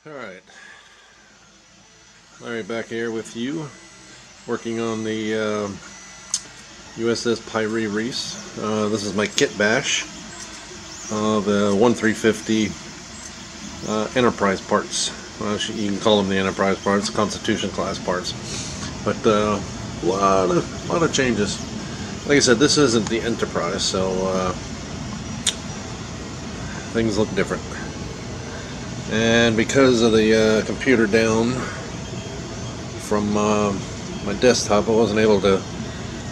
Alright, back here with you, working on the USS Piri Reis. This is my kit bash of the 1350 Enterprise parts. Well, you can call them the Enterprise parts, Constitution class parts. But a lot of changes. Like I said, this isn't the Enterprise, so things look different. And because of the computer down from my desktop, I wasn't able to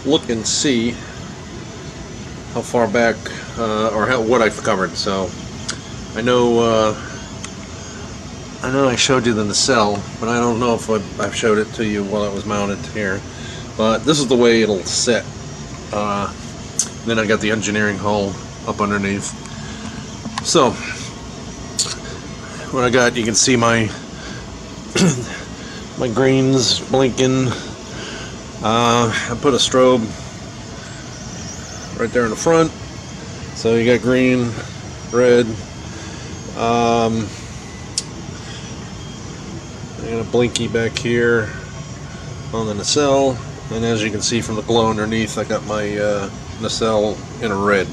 look and see how far back or what I've covered. So I know I showed you the nacelle, but I don't know if I've showed it to you while it was mounted here. But this is the way it'll sit. Then I got the engineering hull up underneath. So what I got, you can see my my greens blinking. I put a strobe right there in the front, so you got green, red. I got a blinky back here on the nacelle, and as you can see from the glow underneath, I got my nacelle in a red.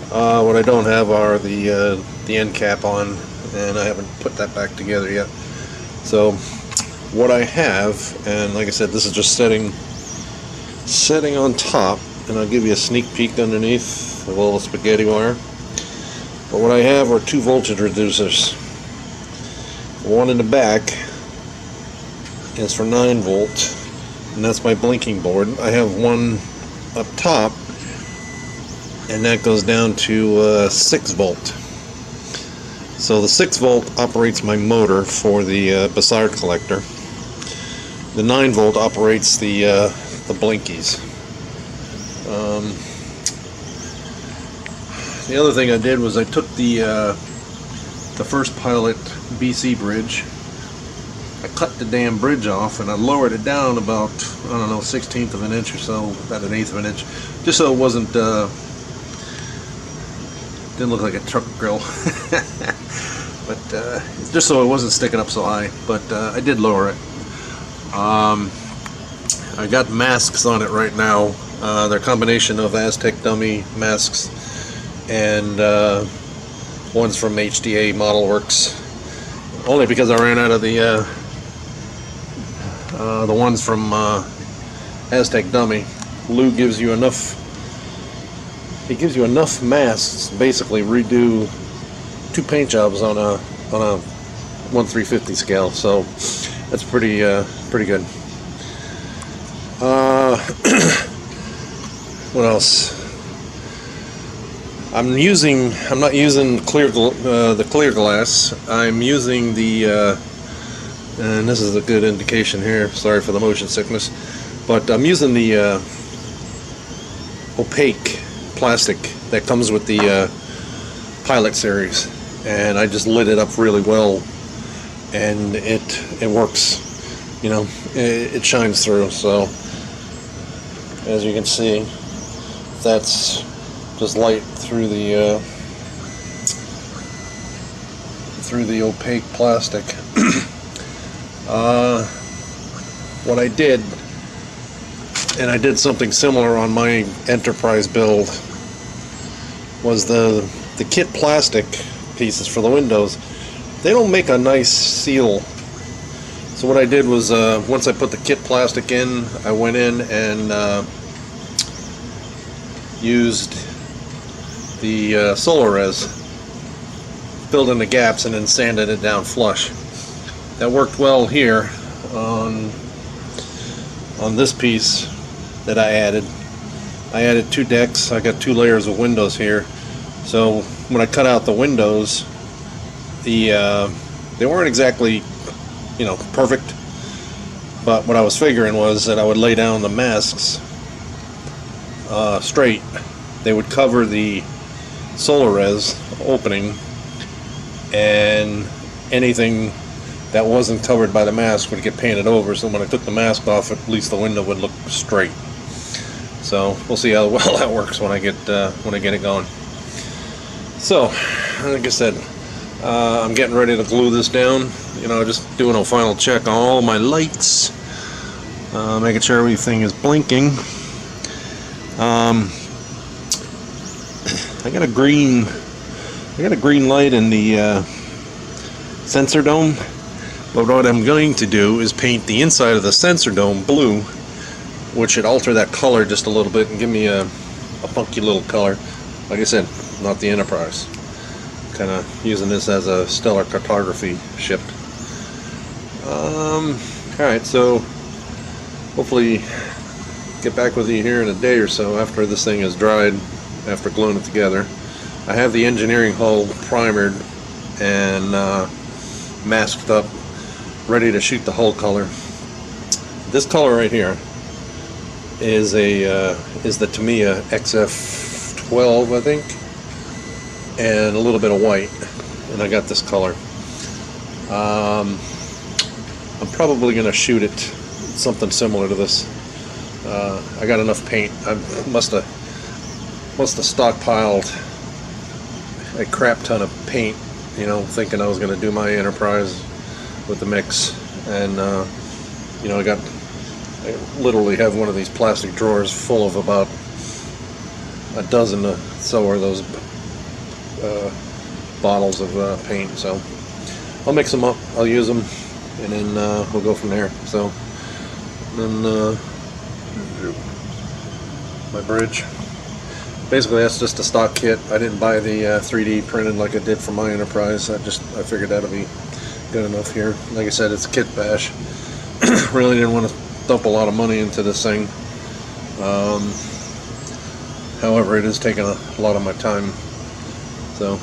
What I don't have are the end cap on, and I haven't put that back together yet. So what I have, and like I said, this is just setting on top, and I'll give you a sneak peek underneath with a little spaghetti wire. But what I have are two voltage reducers. One in the back is for 9 volt, and that's my blinking board. I have one up top, and that goes down to 6 volt. So the 6 volt operates my motor for the Bassard collector. The 9 volt operates the blinkies. The other thing I did was I took the first pilot BC bridge. I cut the damn bridge off and I lowered it down about, I don't know, 1/16 of an inch or so, about 1/8 of an inch, just so it wasn't didn't look like a truck grill. But just so it wasn't sticking up so high. But I did lower it. I got masks on it right now. They're a combination of Aztec dummy masks and ones from HDA Model Works. Only because I ran out of the ones from Aztec dummy. Lou gives you enough. He gives you enough masks to basically redo 2 paint jobs on a 1/350 scale, so that's pretty good. What else? I'm not using the clear glass. I'm using the and this is a good indication here. Sorry for the motion sickness, but I'm using the opaque plastic that comes with the Pilot series, and I just lit it up really well, and it works. You know, it shines through. So as you can see, that's just light through the opaque plastic. What I did, and I did something similar on my Enterprise build, was the kit plastic pieces for the windows. They don't make a nice seal. So what I did was, once I put the kit plastic in, I went in and used the Solar Res, filled in the gaps, and then sanded it down flush. That worked well here on this piece that I added. I added 2 decks. I got 2 layers of windows here. So when I cut out the windows, they weren't exactly, you know, perfect. But what I was figuring was that I would lay down the masks straight. They would cover the Solar Res opening, and anything that wasn't covered by the mask would get painted over, so when I took the mask off, at least the window would look straight. So we'll see how well that works when I get it going. So, like I said, I'm getting ready to glue this down. You know, just doing a final check on all my lights, making sure everything is blinking. I got a green light in the sensor dome, but what I'm going to do is paint the inside of the sensor dome blue, which should alter that color just a little bit and give me a funky little color. Like I said, not the Enterprise. Kind of using this as a Stellar Cartography ship. Alright, so hopefully get back with you here in a day or so after this thing is dried, after gluing it together. I have the engineering hull primered and masked up, ready to shoot the hull color. This color right here is the Tamiya XF12, I think, and a little bit of white, and I got this color. I'm probably going to shoot it something similar to this. I got enough paint. I must have stockpiled a crap ton of paint, you know, thinking I was going to do my Enterprise with the mix, and you know, I literally have one of these plastic drawers full of about a dozen or so of those bottles of paint. So I'll mix them up, I'll use them, and then we'll go from there. So then my bridge, basically that's just a stock kit. I didn't buy the 3D printed like I did for my Enterprise. I figured that'll be good enough here. Like I said, it's a kit bash. Really didn't want to dump a lot of money into this thing. However, it is taking a lot of my time, so I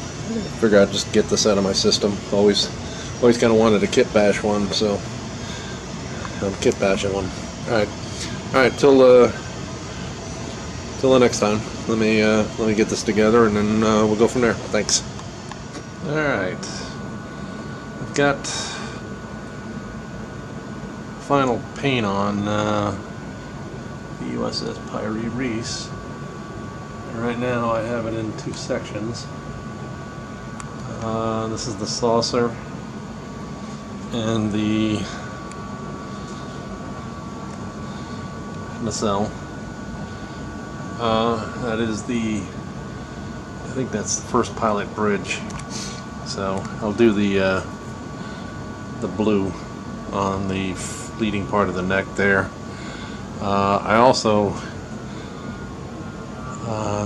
figured I'd just get this out of my system. Always kind of wanted a kit bash one, so I'm kit bashing one. All right. Till the next time. Let me get this together, and then we'll go from there. Thanks. All right. I've got final paint on the USS Piri Reis. Right now I have it in two sections. This is the saucer and the nacelle. That is I think that's the first pilot bridge. So I'll do the blue on the leading part of the neck there. I also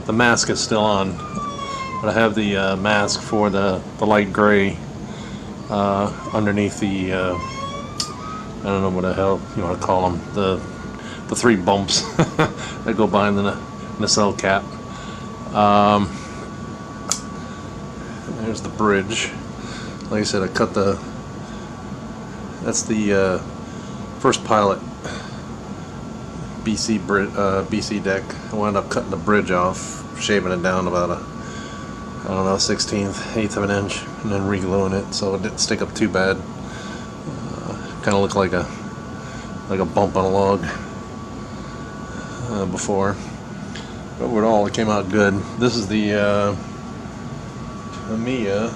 the mask is still on, but I have the mask for the light gray underneath the I don't know what the hell you want to call them, the three bumps that go behind the nacelle cap. There's the bridge. Like I said, I cut that's the first pilot BC deck. I wound up cutting the bridge off, shaving it down about I don't know, 1/16, eighth of an inch, and then re-gluing it so it didn't stick up too bad. Kind of looked like a bump on a log before, but overall it came out good. This is the Tamiya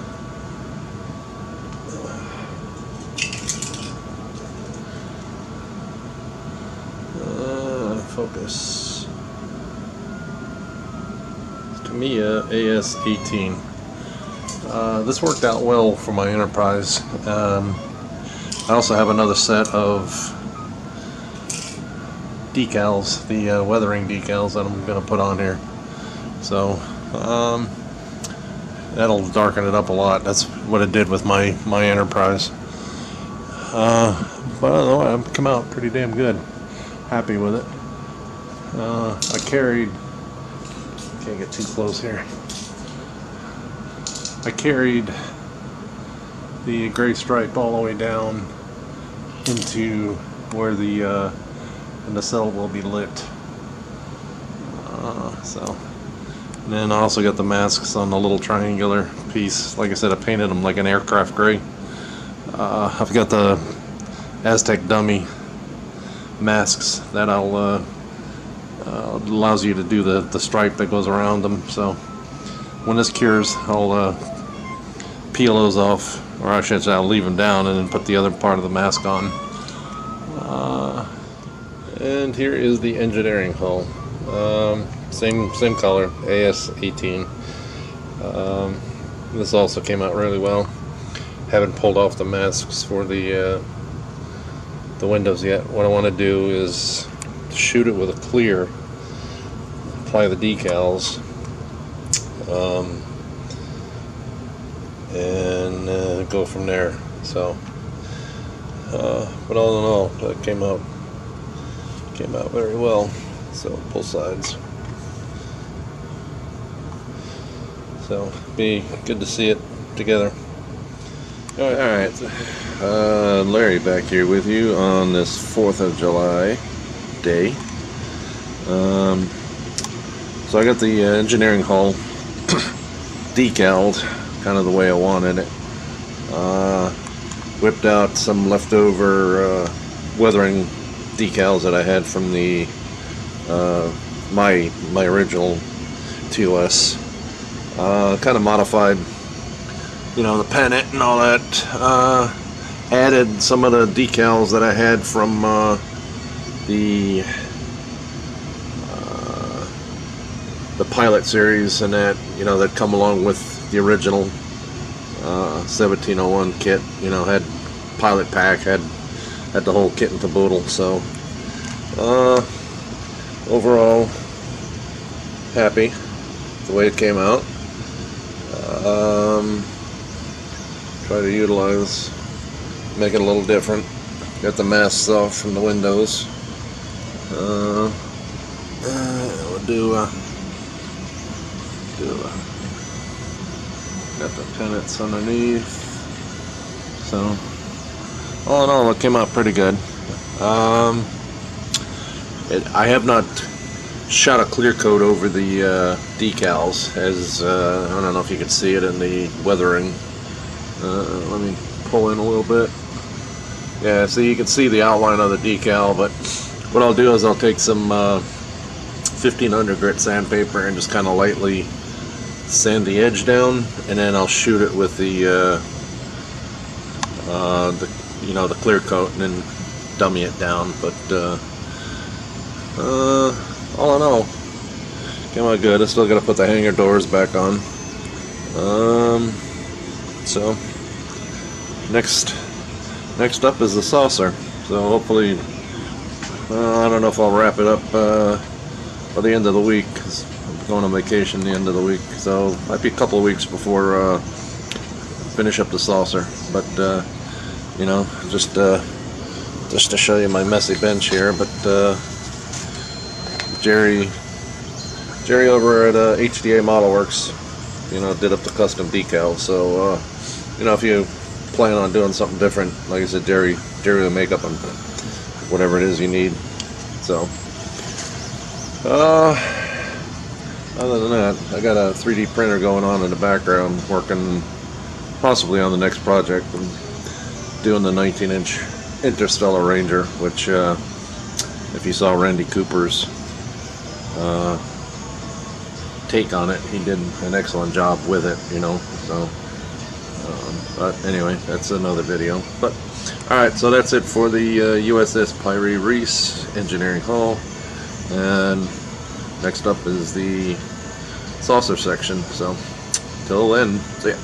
focus. Tamiya AS-18. This worked out well for my Enterprise. I also have another set of decals, the weathering decals that I'm going to put on here. So that'll darken it up a lot. That's what it did with my Enterprise. But I don't know, I've come out pretty damn good. Happy with it. I carried, can't get too close here. I carried the gray stripe all the way down into where the nacelle will be lit. And then I also got the masks on the little triangular piece. Like I said, I painted them like an aircraft gray. I've got the Aztec dummy masks that allows you to do the stripe that goes around them. So when this cures, I'll peel those off, or I should say I'll leave them down and then put the other part of the mask on. And here is the engineering hull. Same color, AS18. This also came out really well. Haven't pulled off the masks for the windows yet. What I want to do is shoot it with a clear, apply the decals, and go from there. So, but all in all, that came out very well. So both sides. So be good to see it together. All right. Larry back here with you on this 4th of July day. So I got the engineering hull decaled kind of the way I wanted it. Whipped out some leftover weathering decals that I had from the my original TOS. Kind of modified, you know, the pennant and all that. Added some of the decals that I had from the pilot series, and that, you know, that come along with the original 1701 kit. You know, had pilot pack, had the whole kit and caboodle. So overall happy with the way it came out. Try to utilize, make it a little different. Got the masks off from the windows. We'll do got the pennants underneath. So all in all, it came out pretty good. I have not shot a clear coat over the decals, as I don't know if you can see it in the weathering. Let me pull in a little bit. Yeah, so you can see the outline of the decal, but what I'll do is I'll take some 1500 grit sandpaper and just kind of lightly sand the edge down, and then I'll shoot it with the you know, the clear coat, and then dummy it down. But all in all, came out good. I still got to put the hangar doors back on. So next up is the saucer. So hopefully, I don't know if I'll wrap it up by the end of the week, 'cause I'm going on vacation the end of the week. So might be a couple of weeks before finish up the saucer. But you know, just to show you my messy bench here. But Jerry over at HDA Model Works, you know, did up the custom decal. So you know, if you plan on doing something different, like I said, Jerry will make up on whatever it is you need. So other than that, I got a 3D printer going on in the background, working possibly on the next project. I'm doing the 19-inch Interstellar Ranger, which if you saw Randy Cooper's take on it, he did an excellent job with it, you know. So but anyway, that's another video. But alright, so that's it for the USS Piri Reis engineering hull, and next up is the saucer section. So till then, see ya.